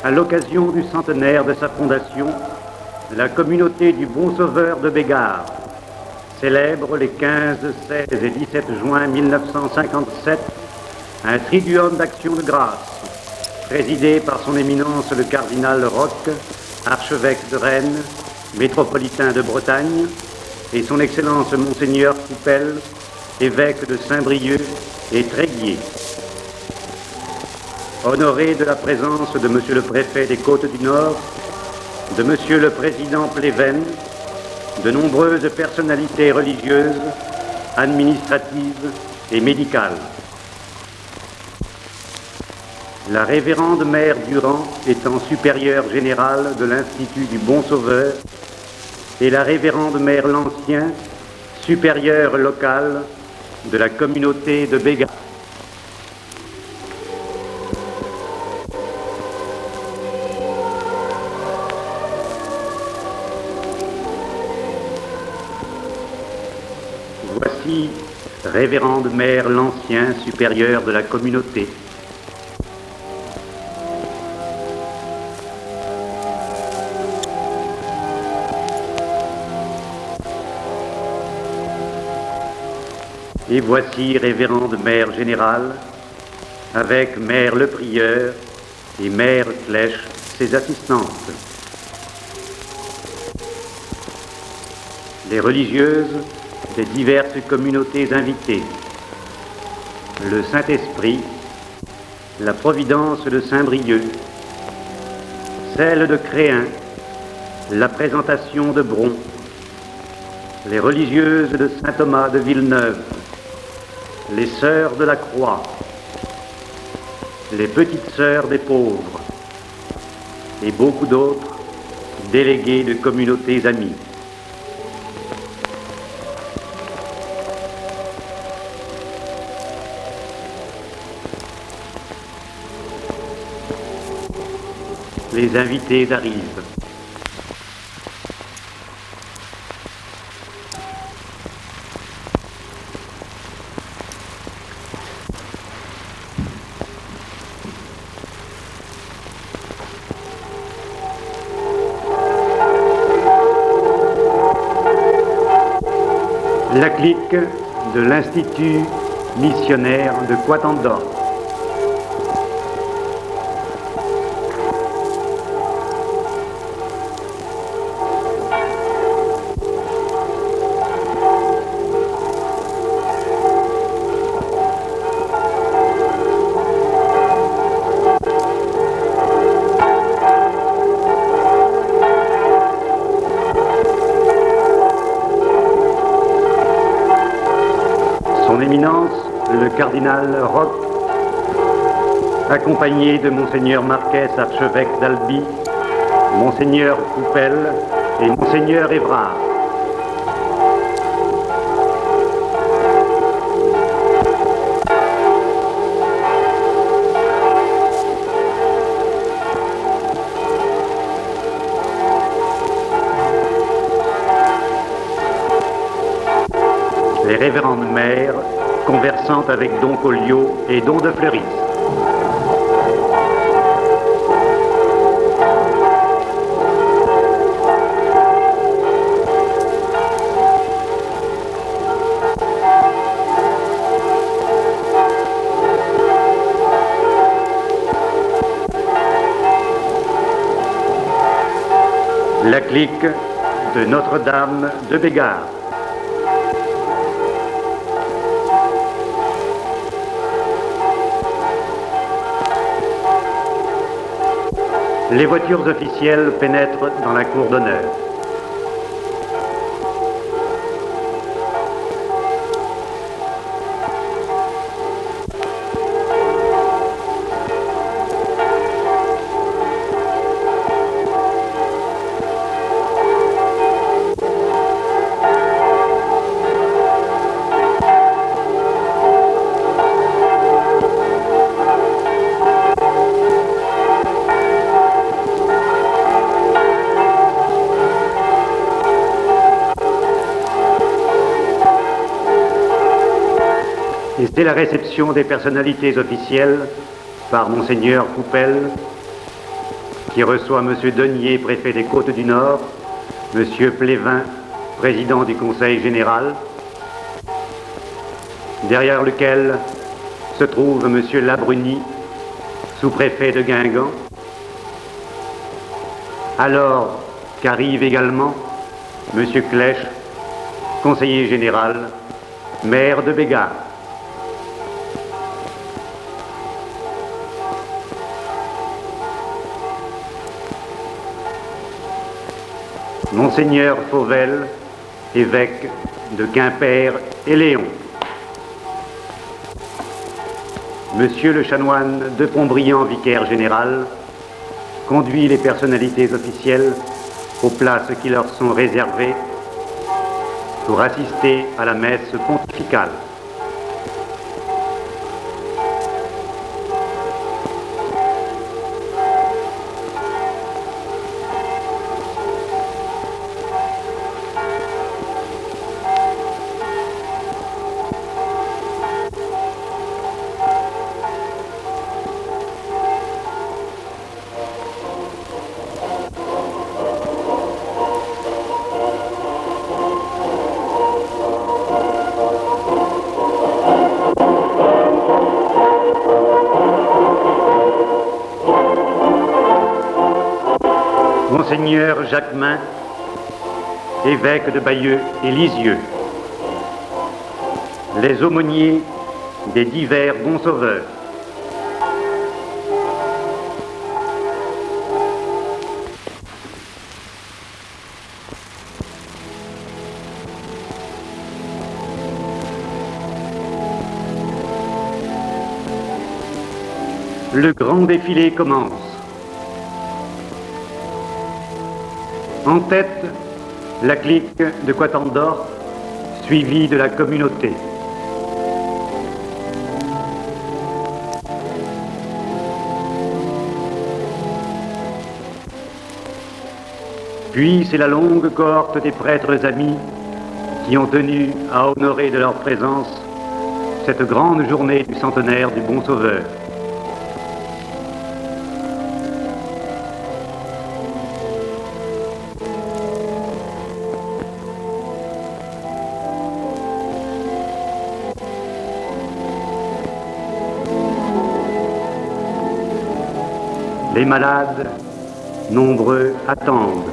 à l'occasion du centenaire de sa fondation, la communauté du Bon Sauveur de Bégard célèbre les 15, 16 et 17 juin 1957 un triduum d'action de grâce, présidé par son éminence le cardinal Roch, archevêque de Rennes, métropolitain de Bretagne, et son excellence monseigneur Coupel, évêque de Saint-Brieuc et Tréguier. Honoré de la présence de monsieur le préfet des Côtes-du-Nord, de monsieur le président Pleven, de nombreuses personnalités religieuses, administratives et médicales. La révérende mère Durand étant supérieure générale de l'Institut du Bon Sauveur et la révérende mère Lancien, supérieure locale de la communauté de Bégard. Voici révérende mère Lancien, supérieure de la communauté. Et voici révérende mère générale, avec mère le prieur et mère Clèche, ses assistantes. Les religieuses des diverses communautés invitées, le Saint-Esprit, la Providence de Saint-Brieuc, celle de Créhin, la Présentation de Bron, les religieuses de Saint-Thomas de Villeneuve, les sœurs de la Croix, les petites sœurs des pauvres et beaucoup d'autres délégués de communautés amies. Les invités arrivent. La clique de l'Institut missionnaire de Quatandor. Son Éminence, le cardinal Roch, accompagné de Monseigneur Marquès, archevêque d'Albi, Monseigneur Coupel et Monseigneur Évrard. Les révérendes mères conversant avec Don Collio et Don de Fleuris. La clique de Notre-Dame de Bégard. Les voitures officielles pénètrent dans la cour d'honneur. Et c'est la réception des personnalités officielles par Monseigneur Coupel, qui reçoit M. Denier, préfet des Côtes du Nord, M. Plévin, président du Conseil général, derrière lequel se trouve M. Labruny, sous-préfet de Guingamp, alors qu'arrive également M. Clèche, conseiller général, maire de Bégard. Monseigneur Fauvel, évêque de Quimper et Léon. Monsieur le chanoine de Pontbriand, vicaire général, conduit les personnalités officielles aux places qui leur sont réservées pour assister à la messe pontificale. Monseigneur Jacquemin, évêque de Bayeux et Lisieux, les aumôniers des divers bons sauveurs, le grand défilé commence. En tête, la clique de Quatendorf, suivie de la communauté. Puis c'est la longue cohorte des prêtres amis qui ont tenu à honorer de leur présence cette grande journée du centenaire du Bon Sauveur. Les malades, nombreux, attendent.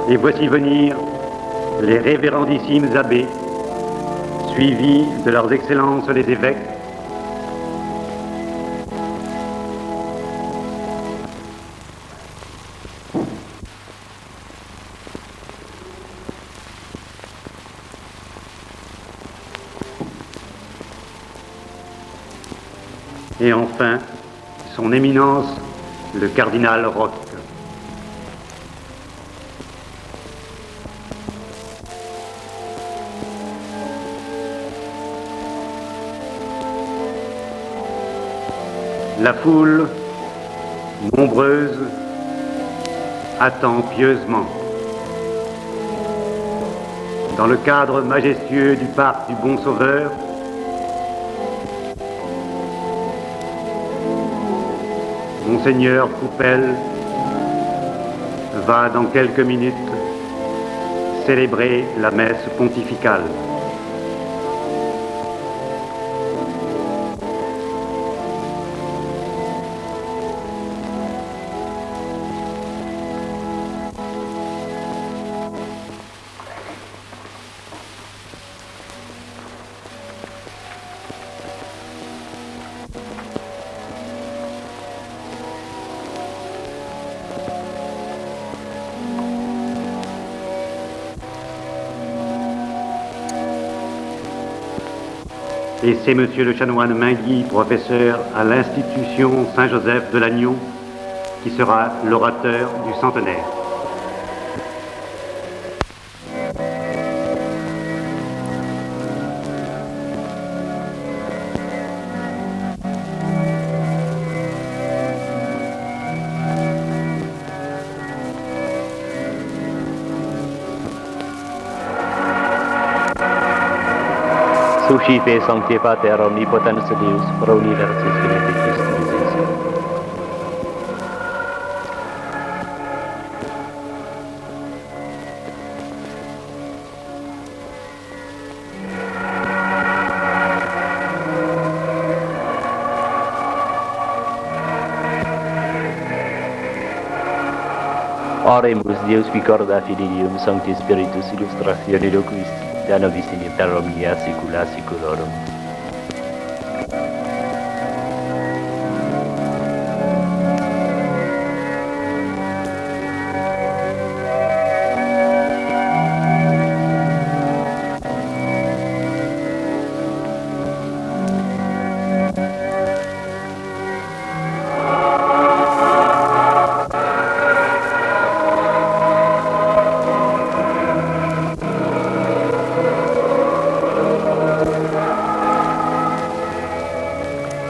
Et voici venir les révérendissimes abbés, suivis de leurs excellences les évêques, et enfin, son éminence, le cardinal Roch. La foule, nombreuse, attend pieusement. Dans le cadre majestueux du parc du Bon Sauveur, Monseigneur Coupel va dans quelques minutes célébrer la messe pontificale. Et c'est Monsieur le chanoine Mainguy, professeur à l'institution Saint-Joseph de Lannion, qui sera l'orateur du centenaire. Suscipe sancte Pater omnipotens Deus pro universis Filii Christi. Oremus Deus Picorda Filium Sancti Spiritus Illustratione Loquis Da nobis in terra mia Sicula Siculorum.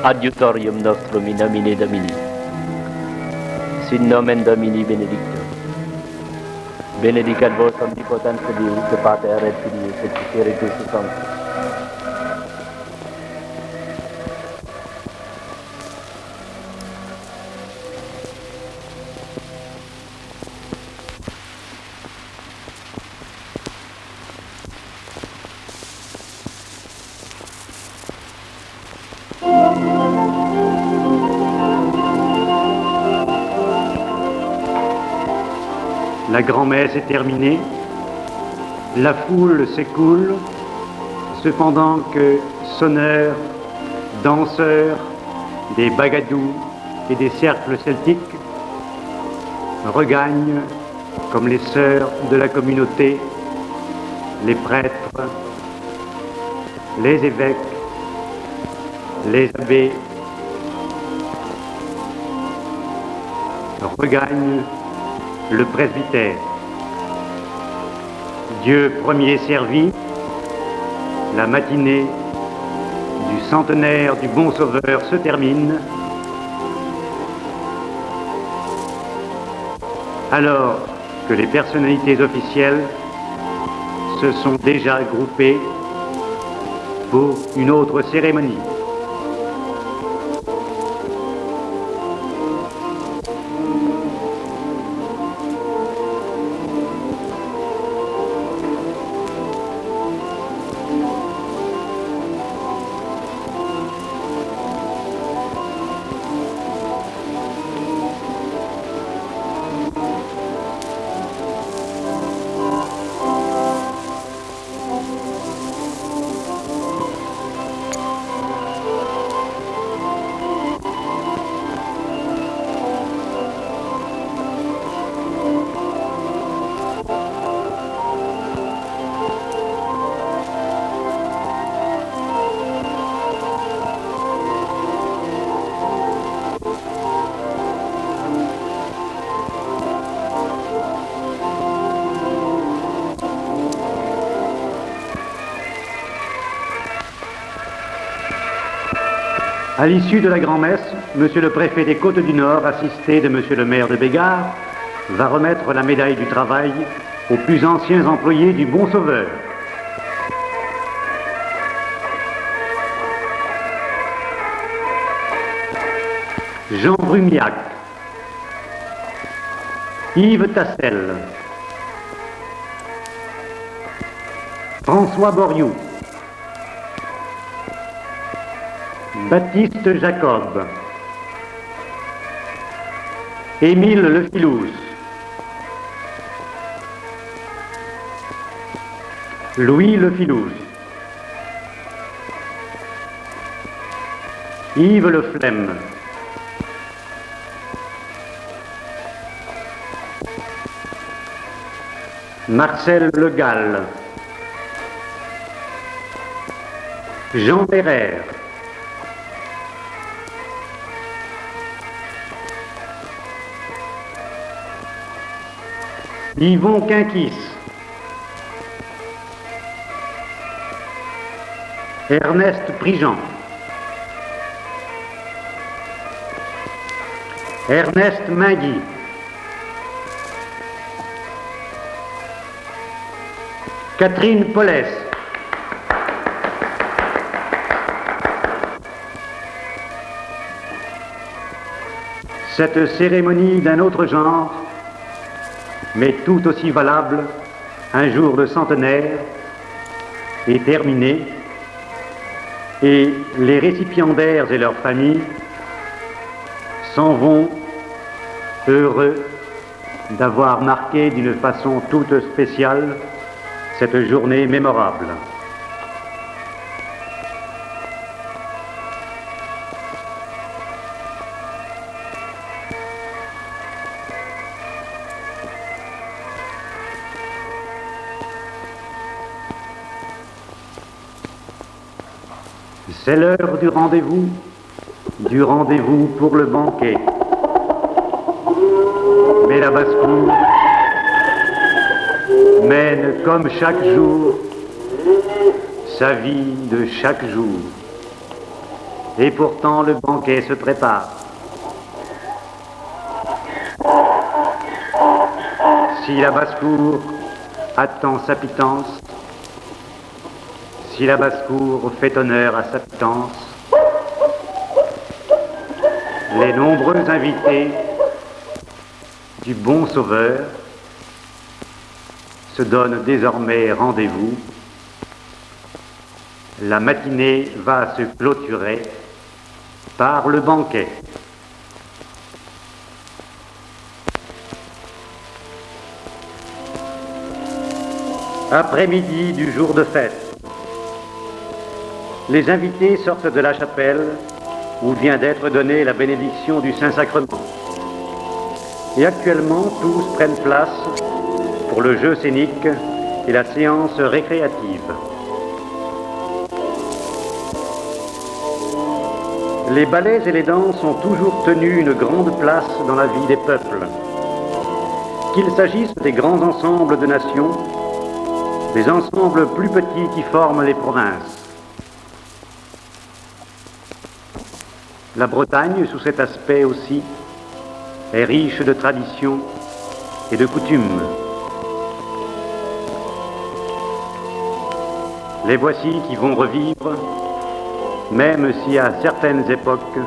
Adiutorium nostrum in nomine Domini. Sin nomen Domini benedictum. Benedicat vos omnipotens Deus, Pater et Filius et Spiritus Sanctus. La grand-messe est terminée, la foule s'écoule, cependant que sonneurs, danseurs, des bagadous et des cercles celtiques regagnent, comme les sœurs de la communauté, les prêtres, les évêques, les abbés, regagnent le presbytère. Dieu premier servi, la matinée du centenaire du Bon Sauveur se termine, alors que les personnalités officielles se sont déjà groupées pour une autre cérémonie. À l'issue de la grand-messe, Monsieur le préfet des Côtes-du-Nord, assisté de Monsieur le maire de Bégard, va remettre la médaille du travail aux plus anciens employés du Bon Sauveur. Jean Brumiac, Yves Tassel, François Boriou, Baptiste Jacob, Émile Le Filouz, Louis Le Filouz, Yves Le Flemme, Marcel Le Gall, Jean Ferrer, Yvon Quinquis, Ernest Prigent, Ernest Mingui, Catherine Pollès, cette cérémonie d'un autre genre, mais tout aussi valable, un jour de centenaire, est terminée et les récipiendaires et leurs familles s'en vont heureux d'avoir marqué d'une façon toute spéciale cette journée mémorable. C'est l'heure du rendez-vous pour le banquet. Mais la basse-cour mène comme chaque jour sa vie de chaque jour. Et pourtant le banquet se prépare. Si la basse-cour attend sa pitance, si la basse-cour fait honneur à sa pitance, les nombreux invités du bon sauveur se donnent désormais rendez-vous. La matinée va se clôturer par le banquet. Après-midi du jour de fête, les invités sortent de la chapelle où vient d'être donnée la bénédiction du Saint-Sacrement. Et actuellement, tous prennent place pour le jeu scénique et la séance récréative. Les ballets et les danses ont toujours tenu une grande place dans la vie des peuples. Qu'il s'agisse des grands ensembles de nations, des ensembles plus petits qui forment les provinces. La Bretagne, sous cet aspect aussi, est riche de traditions et de coutumes. Les voici qui vont revivre, même si à certaines époques,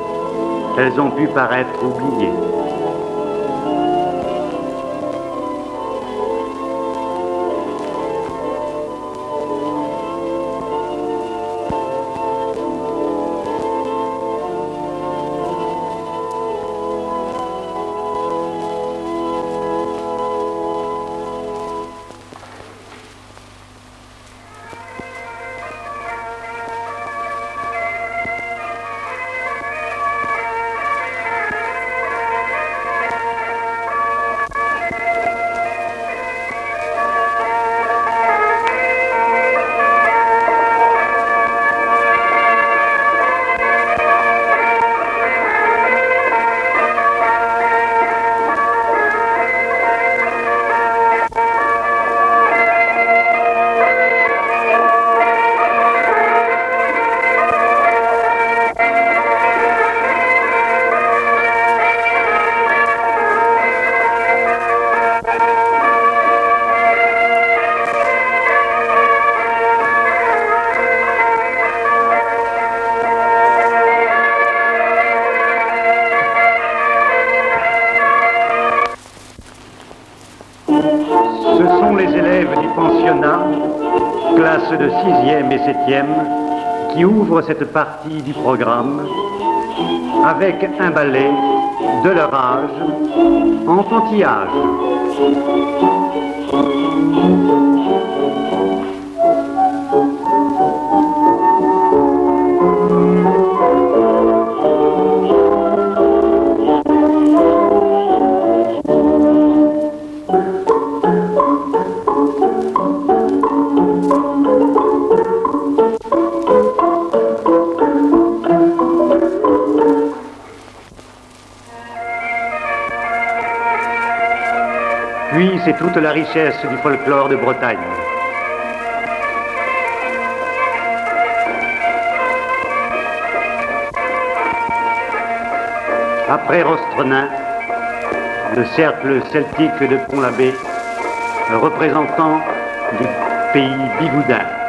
elles ont pu paraître oubliées. Ce sont les élèves du pensionnat, classe de 6e et 7e, qui ouvrent cette partie du programme avec un ballet de leur âge, enfantillage. Puis c'est toute la richesse du folklore de Bretagne. Après Rostrenain, le cercle celtique de Pont-l'Abbé, représentant du pays bigoudin.